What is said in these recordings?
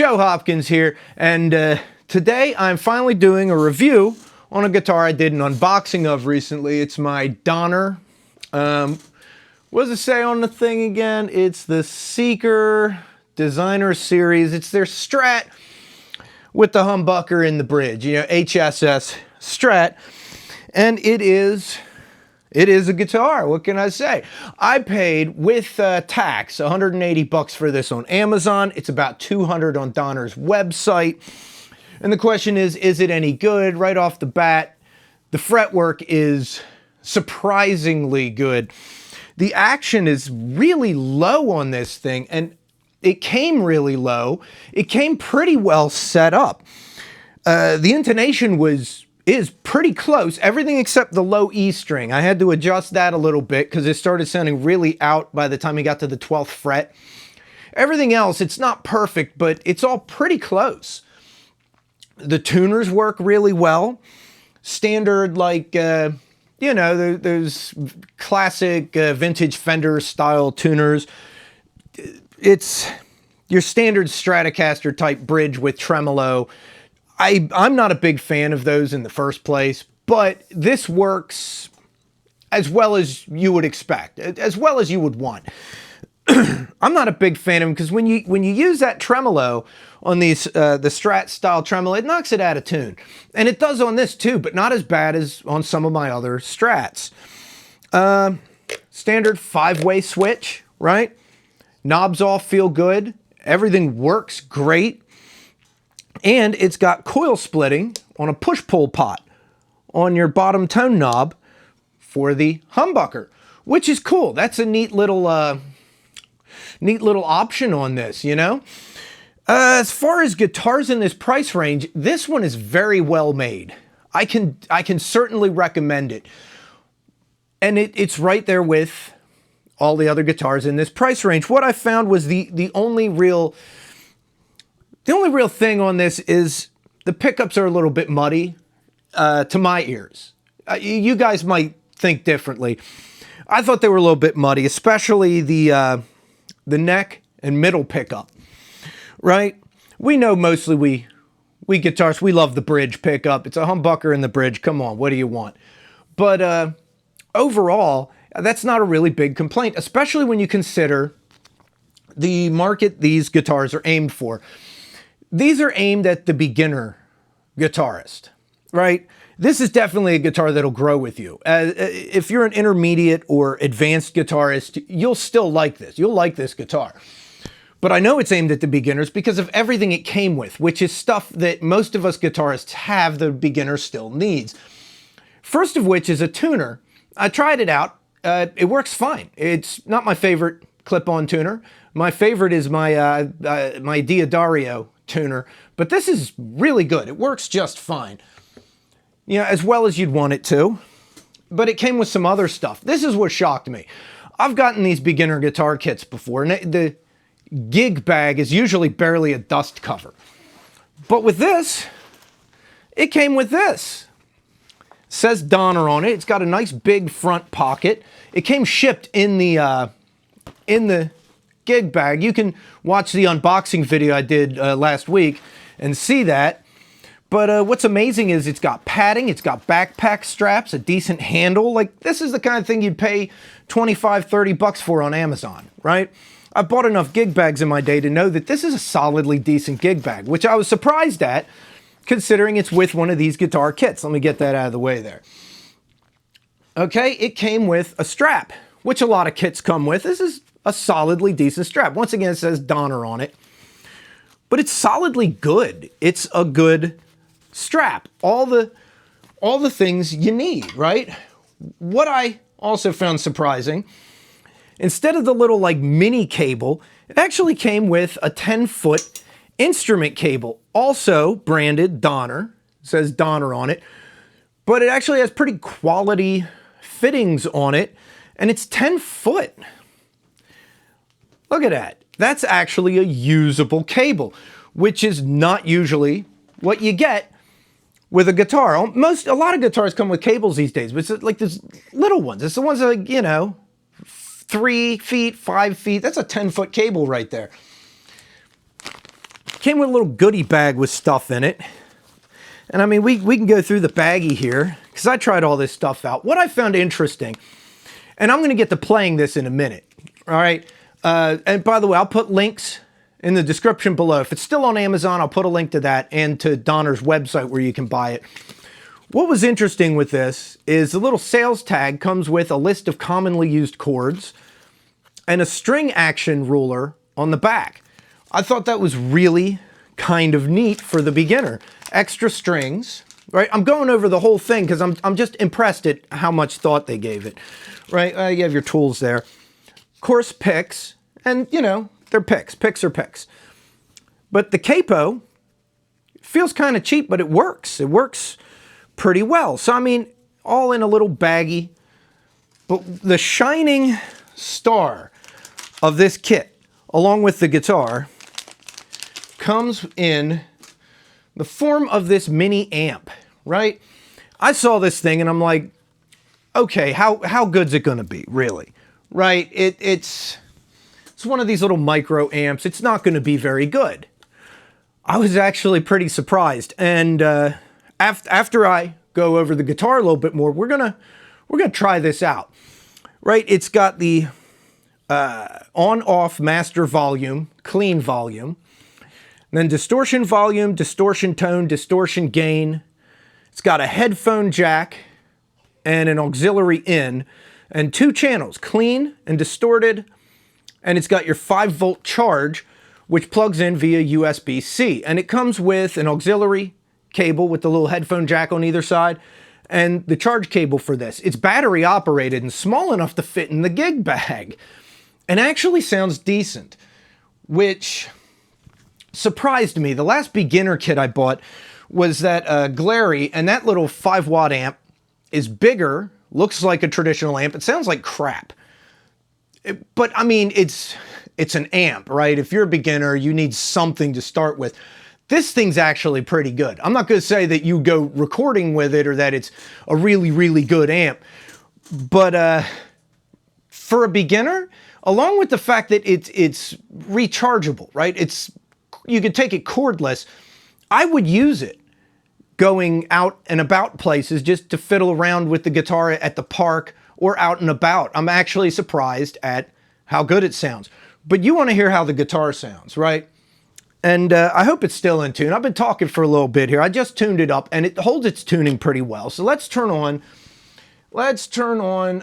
Joe Hopkins here, and today I'm finally doing a review on a guitar I did an unboxing of recently. It's my Donner. What does it say on the thing again? It's the Seeker Designer Series. It's their Strat with the humbucker in the bridge, you know, HSS Strat, and it is a guitar. What can I say? I paid with tax $180 for this on Amazon. It's about $200 on Donner's website. And the question is it any good? Right off the bat, the fretwork is surprisingly good. The action is really low on this thing, and it came really low. It came pretty well set up. The intonation is pretty close, everything except the low E string. I had to adjust that a little bit because it started sounding really out by the time we got to the 12th fret. Everything else, it's not perfect, but it's all pretty close. The tuners work really well. Standard, like, you know, those classic vintage Fender style tuners. It's your standard Stratocaster type bridge with tremolo. I'm not a big fan of those in the first place, but this works as well as you would expect, as well as you would want. I'm not a big fan of them because when you use that tremolo on these the Strat style tremolo, it knocks it out of tune, and it does on this too, but not as bad as on some of my other Strats. Standard 5-way switch, right? Knobs all feel good. Everything works great. And it's got coil splitting on a push-pull pot on your bottom tone knob for the humbucker, which is cool. That's a neat little option on this, you know? As far as guitars in this price range, this one is very well made. I can certainly recommend it. And it's right there with all the other guitars in this price range. What I found was the only real thing on this is the pickups are a little bit muddy to my ears. You guys might think differently. I thought they were a little bit muddy, especially the neck and middle pickup, right? We know mostly we guitarists, we love the bridge pickup. It's a humbucker in the bridge. Come on, what do you want? But overall, that's not a really big complaint, especially when you consider the market these guitars are aimed for. These are aimed at the beginner guitarist, right? This is definitely a guitar that'll grow with you. If you're an intermediate or advanced guitarist, you'll still like this. You'll like this guitar. But I know it's aimed at the beginners because of everything it came with, which is stuff that most of us guitarists have the beginner still needs. First of which is a tuner. I tried it out. It works fine. It's not my favorite clip-on tuner. My favorite is my Diodario tuner, but this is really good. It works just fine, you know, as well as you'd want it to, but it came with some other stuff. This is what shocked me. I've gotten these beginner guitar kits before, and the gig bag is usually barely a dust cover, but with this, it came with this. It says Donner on it. It's got a nice big front pocket. It came shipped in the gig bag. You can watch the unboxing video I did last week and see that. But what's amazing is it's got padding, it's got backpack straps, a decent handle. Like, this is the kind of thing you'd pay 25, 30 bucks for on Amazon, right? I bought enough gig bags in my day to know that this is a solidly decent gig bag, which I was surprised at considering it's with one of these guitar kits. Let me get that out of the way there. Okay, it came with a strap, which a lot of kits come with. This is a solidly decent strap. Once again, it says Donner on it, but it's solidly good. It's a good strap. All the things you need, right? What I also found surprising, instead of the little like mini cable, it actually came with a 10-foot instrument cable, also branded Donner. It says Donner on it, but it actually has pretty quality fittings on it, and it's 10 foot. Look at that. That's actually a usable cable, which is not usually what you get with a guitar. A lot of guitars come with cables these days, but it's like these little ones. It's the ones that, like, you know, 3 feet, 5 feet. That's a 10-foot cable right there. Came with a little goodie bag with stuff in it. And I mean, we can go through the baggie here, because I tried all this stuff out. What I found interesting, and I'm going to get to playing this in a minute, all right? And by the way, I'll put links in the description below. If it's still on Amazon, I'll put a link to that and to Donner's website where you can buy it. What was interesting with this is the little sales tag comes with a list of commonly used chords and a string action ruler on the back. I thought that was really kind of neat for the beginner. Extra strings, right? I'm going over the whole thing because I'm just impressed at how much thought they gave it, right? You have your tools there. Of course, picks, and you know, they're picks. Picks are picks. But the capo feels kind of cheap, but it works. It works pretty well. So, I mean, all in a little baggie. But the shining star of this kit, along with the guitar, comes in the form of this mini amp, right? I saw this thing and I'm like, okay, how good's it gonna be, really? Right? It's one of these little micro amps. It's not gonna be very good. I was actually pretty surprised. And after I go over the guitar a little bit more, we're gonna try this out, right? It's got the on-off master volume, clean volume, then distortion volume, distortion tone, distortion gain. It's got a headphone jack and an auxiliary in, and 2 channels, clean and distorted, and it's got your 5-volt charge, which plugs in via USB-C, and it comes with an auxiliary cable with the little headphone jack on either side, and the charge cable for this. It's battery operated and small enough to fit in the gig bag, and actually sounds decent, which surprised me. The last beginner kit I bought was that Glary, and that little 5-watt amp is bigger, looks like a traditional amp. It sounds like crap. But I mean, it's an amp, right? If you're a beginner, you need something to start with. This thing's actually pretty good. I'm not going to say that you go recording with it or that it's a really, really good amp. But for a beginner, along with the fact that it's rechargeable, right? You could take it cordless. I would use it going out and about places just to fiddle around with the guitar at the park or out and about. I'm actually surprised at how good it sounds. But you want to hear how the guitar sounds, right? And I hope it's still in tune. I've been talking for a little bit here. I just tuned it up and it holds its tuning pretty well. So let's turn on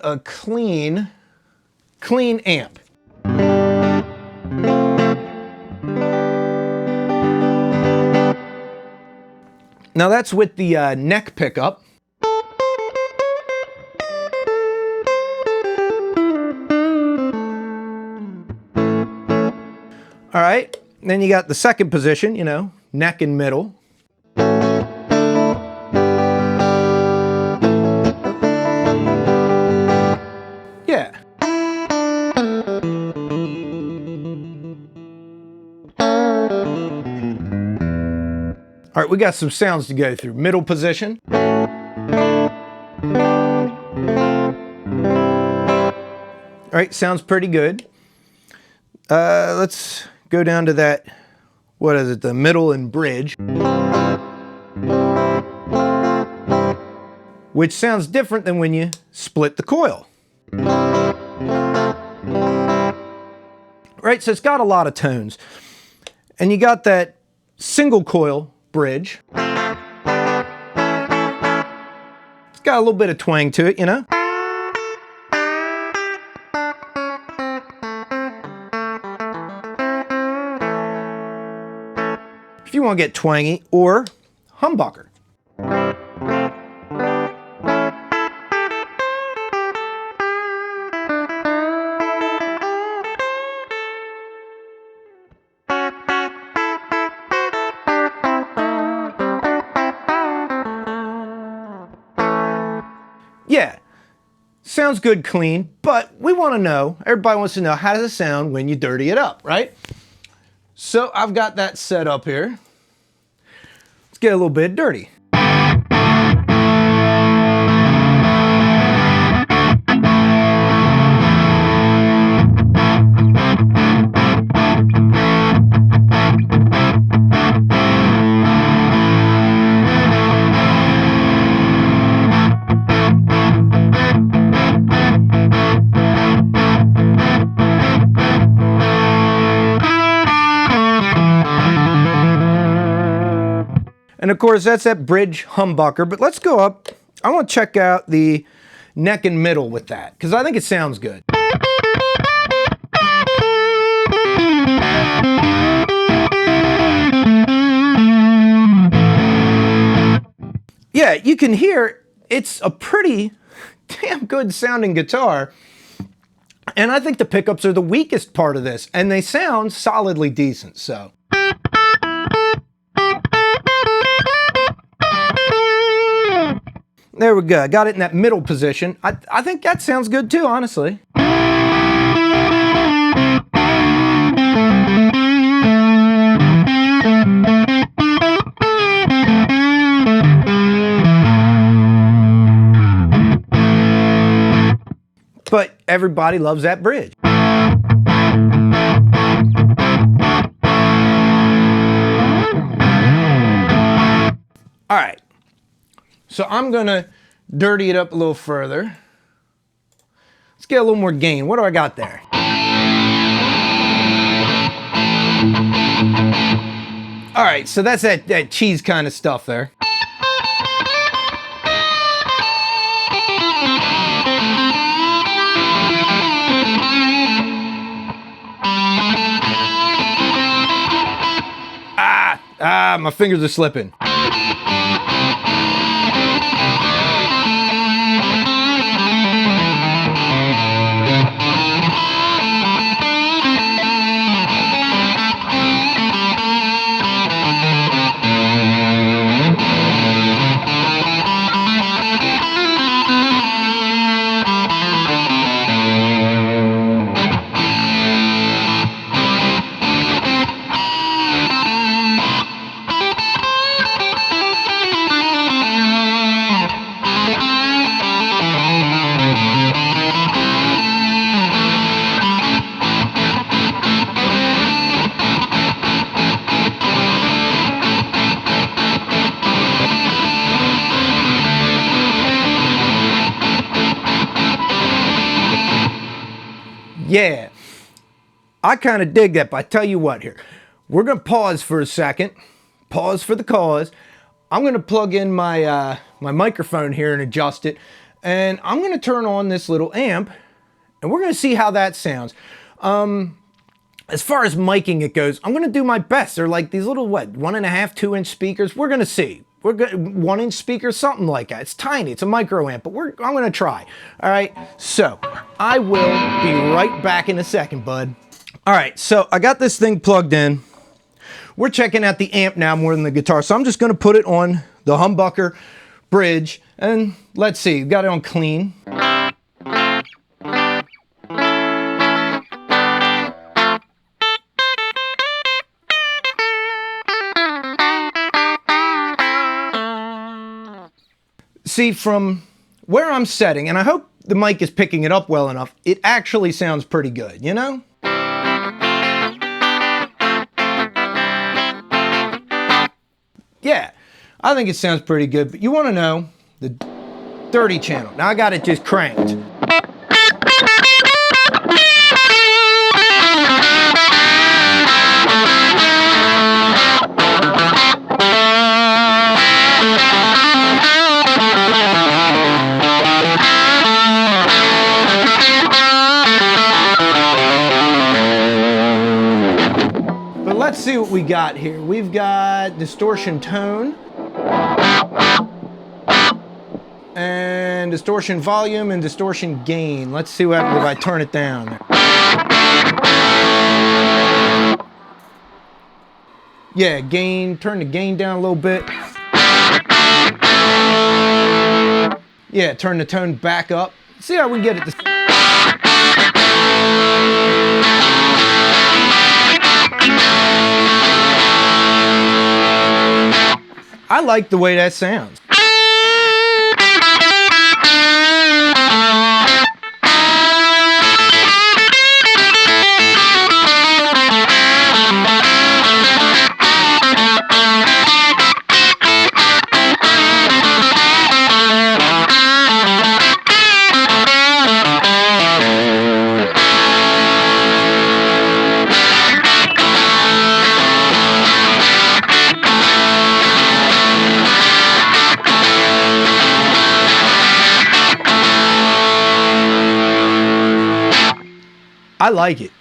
a clean amp. Now that's with the neck pickup. All right, then you got the second position, you know, neck and middle. Yeah. All right, we got some sounds to go through. Middle position. All right, sounds pretty good. Let's go down to that, what is it, the middle and bridge. Which sounds different than when you split the coil. Right, so it's got a lot of tones. And you got that single coil bridge. It's got a little bit of twang to it, you know? If you want to get twangy, or humbucker. Yeah, sounds good clean, but we want to know, everybody wants to know, how does it sound when you dirty it up, right? So I've got that set up here. Let's get a little bit dirty. And of course, that's that bridge humbucker. But let's go up. I want to check out the neck and middle with that, because I think it sounds good. Yeah, you can hear it's a pretty damn good sounding guitar. And I think the pickups are the weakest part of this, and they sound solidly decent, so. There we go. I got it in that middle position. I think that sounds good too, honestly. But everybody loves that bridge. All right. So I'm going to dirty it up a little further. Let's get a little more gain. What do I got there? All right, so that's that cheese kind of stuff there. My fingers are slipping. Yeah, I kind of dig that, but I tell you what here. We're going to pause for a second. Pause for the cause. I'm going to plug in my my microphone here and adjust it. And I'm going to turn on this little amp, and we're going to see how that sounds. As far as miking it goes, I'm going to do my best. They're like these little, 1.5, 2-inch speakers. We're going to see. We're good, 1-inch speaker, something like that. It's tiny, it's a micro amp, but I'm gonna try. All right, so I will be right back in a second, bud. All right, so I got this thing plugged in. We're checking out the amp now more than the guitar, so I'm just gonna put it on the humbucker bridge, and let's see, got it on clean. See, from where I'm setting, and I hope the mic is picking it up well enough, it actually sounds pretty good, you know? Yeah, I think it sounds pretty good, but you want to know the dirty channel. Now I got it just cranked. Let's see what we got here. We've got distortion tone and distortion volume and distortion gain. Let's see what happens if I turn it down. Yeah, gain, turn the gain down a little bit. Yeah, turn the tone back up. See how we get it. I like the way that sounds. I like it.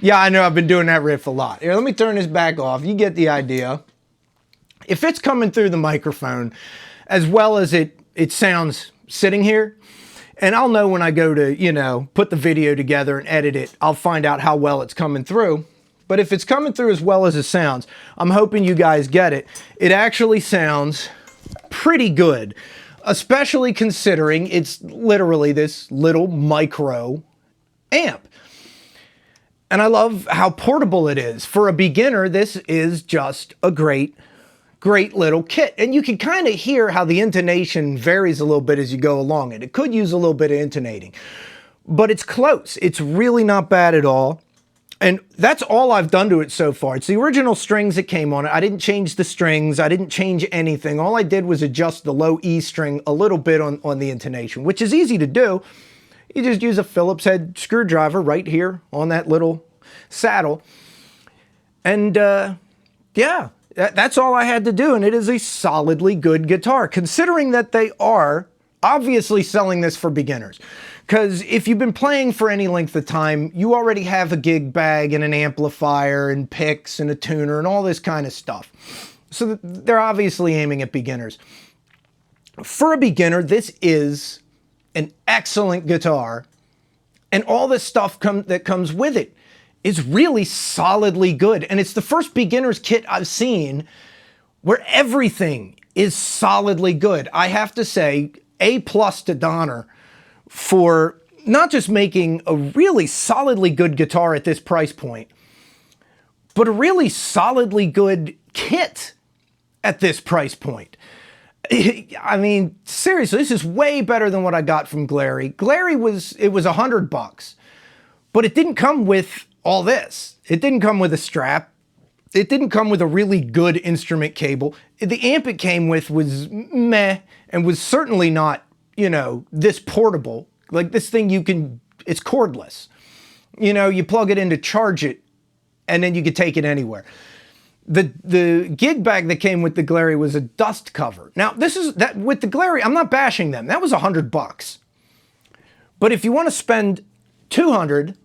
Yeah, I know I've been doing that riff a lot. Here, let me turn this back off. You get the idea. If it's coming through the microphone as well as it sounds sitting here, and I'll know when I go to, you know, put the video together and edit it, I'll find out how well it's coming through. But if it's coming through as well as it sounds, I'm hoping you guys get it. It actually sounds pretty good, especially considering it's literally this little micro amp. And I love how portable it is. For a beginner, this is just a great little kit. And you can kind of hear how the intonation varies a little bit as you go along it. It could use a little bit of intonating, but it's close. It's really not bad at all. And that's all I've done to it so far. It's the original strings that came on it. I didn't change the strings. I didn't change anything. All I did was adjust the low E string a little bit on the intonation, which is easy to do. You just use a Phillips head screwdriver right here on that little saddle. And yeah, that's all I had to do. And it is a solidly good guitar, considering that they are obviously selling this for beginners. Because if you've been playing for any length of time, you already have a gig bag and an amplifier and picks and a tuner and all this kind of stuff. So they're obviously aiming at beginners. For a beginner, this is an excellent guitar, and all this stuff that comes with it is really solidly good. And it's the first beginner's kit I've seen where everything is solidly good. I have to say, A+ to Donner for not just making a really solidly good guitar at this price point, but a really solidly good kit at this price point. I mean, seriously, this is way better than what I got from Glary. Glary was $100, but it didn't come with all this. It didn't come with a strap. It didn't come with a really good instrument cable. The amp it came with was meh, and was certainly not, you know, this portable. Like this thing it's cordless. You know, you plug it in to charge it, and then you could take it anywhere. The gig bag that came with the Glary was a dust cover. Now, with the Glary, I'm not bashing them. That was $100. But if you want to spend $200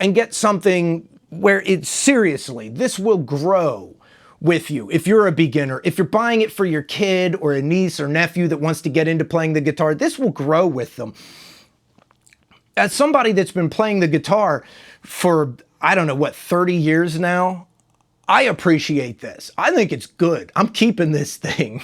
and get something where it's seriously, this will grow with you. If you're a beginner, if you're buying it for your kid or a niece or nephew that wants to get into playing the guitar, this will grow with them. As somebody that's been playing the guitar for, I don't know, what, 30 years now, I appreciate this. I think it's good. I'm keeping this thing.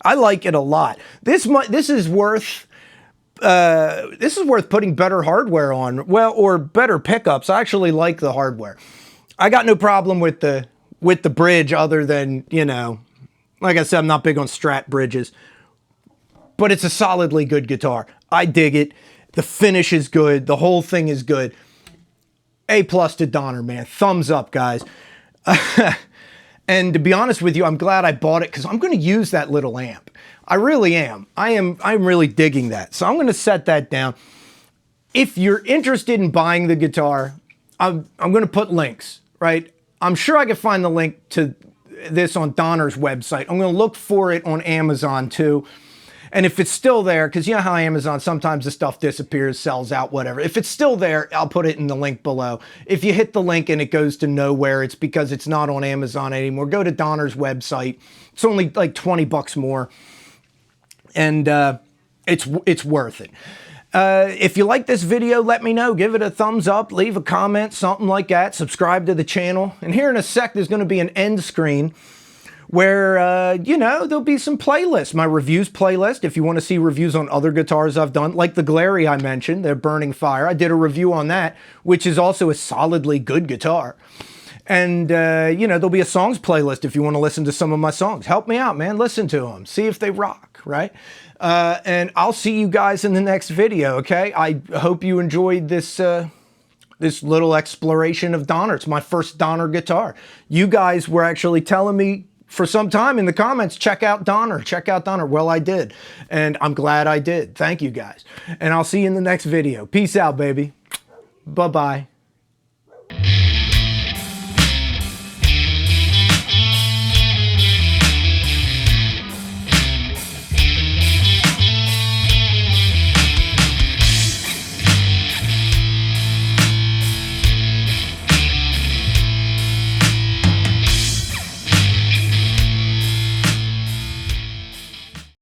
I like it a lot. This is worth putting better hardware on. Well, or better pickups. I actually like the hardware. I got no problem with the bridge, other than, you know, like I said, I'm not big on Strat bridges. But it's a solidly good guitar. I dig it. The finish is good. The whole thing is good. A+ to Donner, man. Thumbs up, guys. And to be honest with you, I'm glad I bought it because I'm going to use that little amp. I really am. I'm really digging that. So I'm going to set that down. If you're interested in buying the guitar, I'm going to put links, right? I'm sure I can find the link to this on Donner's website. I'm going to look for it on Amazon too. And if it's still there, because you know how Amazon, sometimes the stuff disappears, sells out, whatever. If it's still there, I'll put it in the link below. If you hit the link and it goes to nowhere, it's because it's not on Amazon anymore. Go to Donner's website. It's only like $20 more. And it's worth it. If you like this video, let me know. Give it a thumbs up, leave a comment, something like that. Subscribe to the channel. And here in a sec, there's going to be an end screen where, you know, there'll be some playlists. My reviews playlist, if you want to see reviews on other guitars I've done, like the Glary I mentioned, the Burning Fire. I did a review on that, which is also a solidly good guitar. And, you know, there'll be a songs playlist if you want to listen to some of my songs. Help me out, man. Listen to them. See if they rock, right? And I'll see you guys in the next video, okay? I hope you enjoyed this this little exploration of Donner. It's my first Donner guitar. You guys were actually telling me for some time in the comments, check out Donner, check out Donner. Well, I did. And I'm glad I did. Thank you guys. And I'll see you in the next video. Peace out, baby. Bye-bye.